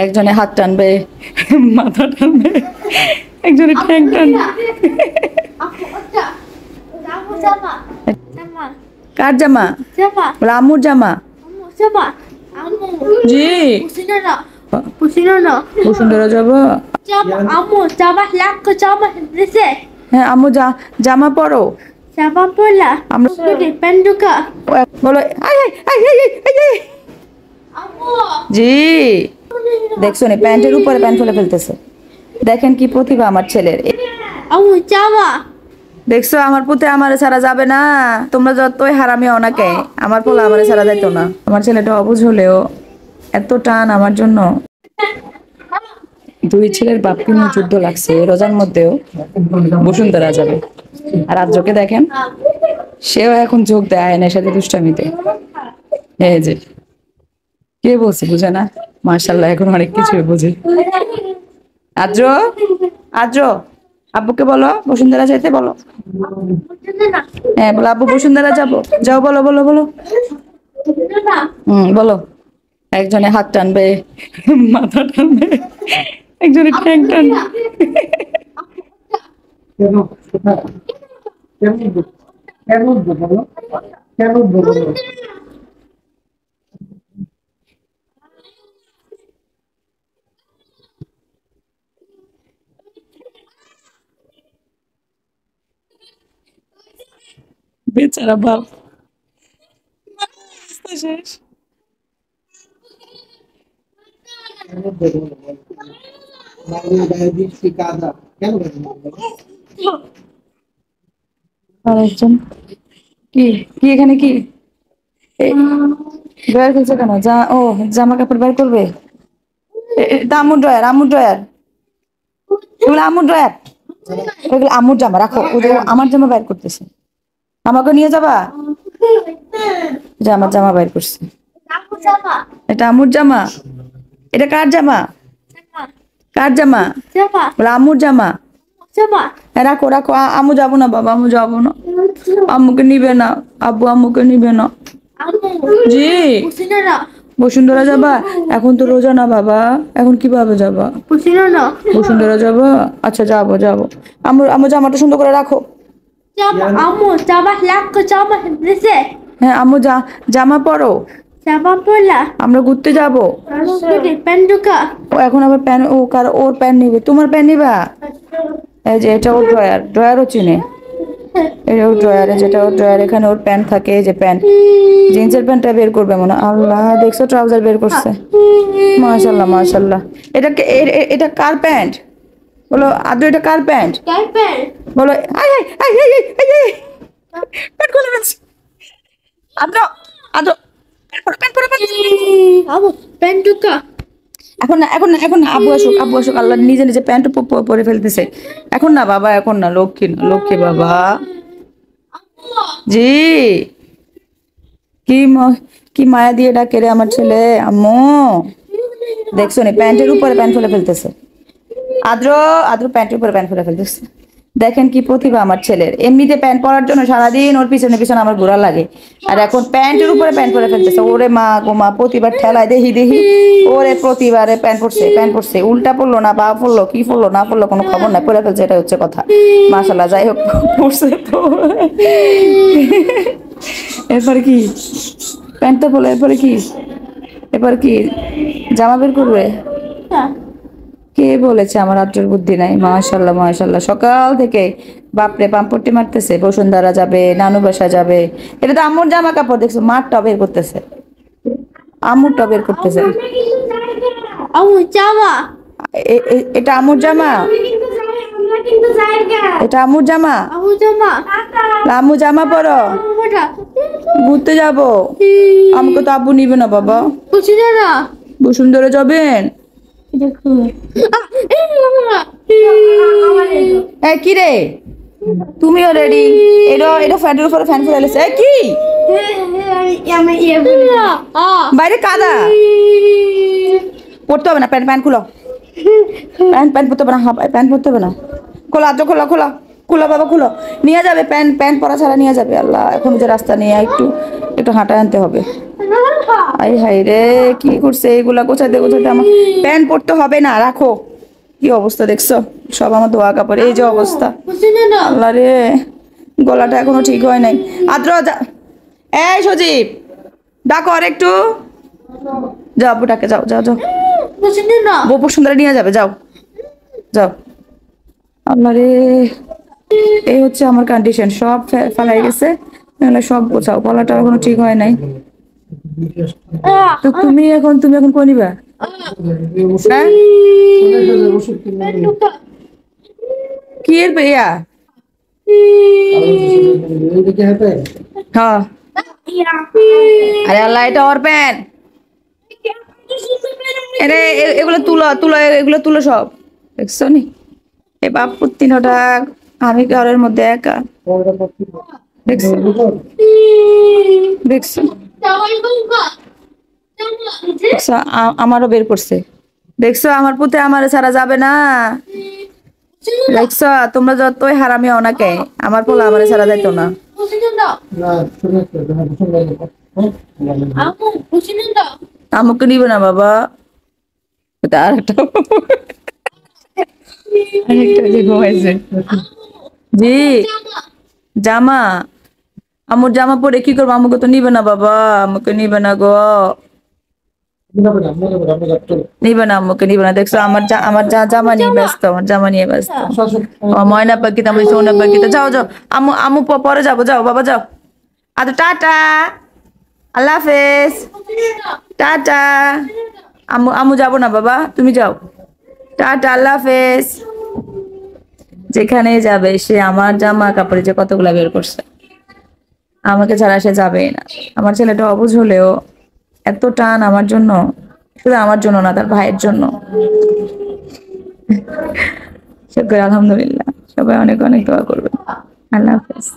একজনে হাত টানবে, মাথা টানবে, একজনে ঠ্যাং টানবে। কার জামা? বলে আম্মুর জামা। জি বসুন্ধরা যাবো। হ্যাঁ আম্মু জামা পরো। আমরা বলো জি দেখছো নি প্যান্টের উপরে প্যান্ট ফেলে ফেলতেছে। দেখেন কি প্রতিভা আমার ছেলের। দেখছো আমার পুতে আমার ছাড়া যাবে না। তোমরা যতই হারামি অনাকে আমার পোলা আমার ছাড়া যাইতো না। আমার ছেলেটা অবুঝ হলেও এত টান আমার জন্য। দুই ছেলের বাপকে নিয়ে যুদ্ধ লাগছে রোজার মধ্যেও। বসুন্ধরা যাবে আর আদ্রকে দেখেন সেও এখন যোগ দেয় আয়নের সাথে দুষ্টামিতে। এই যে কে বলছে বুঝে না, মার্শাল্লাহ এখন অনেক কিছু বুঝে। আদ্র আদ্র আব্বুকে বলো বসুন্ধরা যাইতে বলো। হ্যাঁ বলো আব্বু বসুন্ধরা যাবো। যাও বলো বলো বলো। বলো। একজনে হাত টানবে, মাথা টানবে, একজনে ঠ্যাং টানবে। বেচারা বাপ শেষ। আরেকজন কি কি এখানে কি ড্রয়ার খুলছে কেন? ও জামা কাপড় বের করবে। এটা আম্মুর ড্রয়ার, আম্মুর ড্রয়ার, এগুলো আম্মুর ড্রয়ার, এগুলো আম্মুর জামা রাখো। ওদের আমার জামা বের করতেছে। আমাকে নিয়ে যাবা? যে আমার জামা বের করছে। এটা আম্মুর জামা। এটা কার জামা? কার জামা? বলে আম্মুর জামা। হ্যাঁ রাখো রাখো। আম্মু যাবো না বাবা, আম্মু যাবো না। আম্মুকে নিবে না আব্বু, আম্মুকে নিবে না। জি বসুন্ধরা যাবা? এখন তো রোজা না বাবা, এখন কিভাবে যাবা? বসুন্ধরা যাবা? আচ্ছা যাবো যাবো। আম্মু আম্মু জামাটা সুন্দর করে রাখো। হ্যাঁ আম্মু জামা পরো। আমরা ঘুরতে যাবো। ও এখন আবার প্যান ও ওর প্যান নিবে, তোমার প্যান নিবা? এই যে এটা ওর ড্রয়ার, ড্রয়ারও চিনে। এটা ওর ড্রয়ারে, যেটা ওর ড্রয়ার এখানে ওর প্যান্ট থাকে। এই যে প্যান্ট, জিন্সের প্যান্টটা বের করবে মনে। আল্লাহ দেখছো ট্রাউজার বের করছে। মাশাল্লাহ মাশাল্লাহ। এটা কার প্যান্ট? বলো আদ্র এটা কার প্যান্ট? বলো প্যান্ট খুলে ফেলছি। আদ্র আদ্র এখন না এখন না এখন না আব্বু আসুক, আব্বু আসুক। আল্লাহ নিজে নিজে প্যান্ট পরে ফেলতেছে। এখন না বাবা, এখন না। লক্ষ্মী না, লক্ষ্মী বাবা। জি কি মায়া দিয়ে ডাকে রে আমার ছেলে। আম্মু দেখছো নি প্যান্টের উপরে প্যান্ট ফেলে ফেলতেছে। আদ্র আদ্র প্যান্টের উপরে প্যান্ট ফেলে ফেলতেছে। দেখেন কি প্রতিভা আমার ছেলের। এমনিতে প্যান্ট পরার জন্য সারাদিন ওর পিছনে পিছনে আমার ঘোরা লাগে, আর এখন প্যান্টের উপরে প্যান্ট পরে ফেলতেছে। ওরে মা গো মা, প্রতিবার ঠেলায় দেখি দেখি ওরে প্রতিবারে প্যান্ট পরছে উল্টা পড়লো না বা পড়লো কি পড়লো না পড়লো কোনো খবর নাই, পরে ফেলছে, এটা হচ্ছে কথা। মাশাল্লাহ যাই হোক পড়ছে তো। এরপরে কি প্যান্টটা পরলো, এরপরে কি জামা বের করবে? কে বলেছে আমার আদ্রের বুদ্ধি নাই? মাশাল্লাহ মাশাল্লাহ। সকাল থেকে বাপরে পাম্পটি মারতেছে। বসুন্ধরা যাবে, নানু বাসা যাবে। এটা তো আম্মুর জামা কাপড়। দেখছো মারটা বের করতেছে, আম্মুরটা বের করতেছে। এটা আম্মুর জামা, এটা আম্মুর জামা। আম্মু জামা পরো, ঘুরতে যাবো। আমাকে তো আব্বু নিবে না বাবা। বসুন্ধরা যাবেন? কি রে তুমিও রেডি? এটা ফ্যানের উপরে ফ্যান ফেলেছে কি? বাইরে কাদা, পড়তে হবে না। প্যান্ট খুলো, প্যান্ট পরতে হবে না। প্যান্ট পরতে হবে না। খোলা আদ্র, খোলা খোলা খোলা বাবা খুলো। নিয়ে যাবে প্যান্ট পরা ছাড়া নিয়ে যাবে। আল্লাহ এখন যে রাস্তা নিয়ে একটু একটু হাঁটা আনতে হবে। আই হাই রে, কি করছে এগুলা? গোছাতে গোছাতে আমার প্যান্ট পরতে হবে না, রাখো। কি অবস্থা দেখছো? সব আমার ধোয়া কাপড়, এই যে অবস্থা। আল্লাহ রে, গলাটা এখনো ঠিক হয় নাই। আদ্র এই সজীব, ডাকো আর একটু। যাও বুটাকে, যাও যাও যাও, বপু সুন্দর নিয়ে যাবে, যাও যাও। আল্লাহ রে, এই হচ্ছে আমার কন্ডিশন, সব ফালাই গেছে। নাহলে সব গোছাও, গলাটা এখনো ঠিক হয় নাই। তো তুমি এখন কই নিবা? হ্যাঁ, কি এর ইয়া? হ্যাঁ, আরে আল্লাহ, এটা ওর প্যান। এরে এগুলো তুলো তুলো, এগুলো তুলো সব। দেখছো নি, এ বাপ তিনোটা, আমি ঘরের মধ্যে একা। দেখছো দেখছো দেখছো, আমারও বের করছে। দেখছো, আমার পুতে আমার ছাড়া যাবে না। দেখছো, তোমরা যতই হারামি হও না কে, আমার পোলা আমার ছাড়া যাইতো না। আমাকে নিবে না বাবা। এটা আরেকটা, আরেকটা যে ঘুমাইছে। জি, জামা, আমুর জামা পরে কি করবো? আমাকে তো নিবে না বাবা, আমাকে নিবে না গো, নিবে না, আমাকে নিবে না। দেখছো, আমার জামা নিয়ে ব্যস্ত, আমার জামা নিয়ে ব্যস্ত। ও ময়না পাখি, আমি সোনা পাখি। তো যাও যাও, আমু আমু পরে যাবো, যাও বাবা যাও। আচ্ছা, টাটা, আল্লাহ হাফেজ, টাটা। আমু আমু যাবো না বাবা, তুমি যাও, টাটা, আল্লাহ হাফেজ। যেখানে যাবে সে আমার জামা কাপড়ে যে কতগুলা বের করছে, আমাকে ছাড়া সে যাবেই না। আমার ছেলেটা অবুঝ হলেও এত টান আমার জন্য, শুধু আমার জন্য না, তার ভাইয়ের জন্য। শুকর আলহামদুলিল্লাহ, সবাই অনেক অনেক দোয়া করবে। আল্লাহ হাফেজ।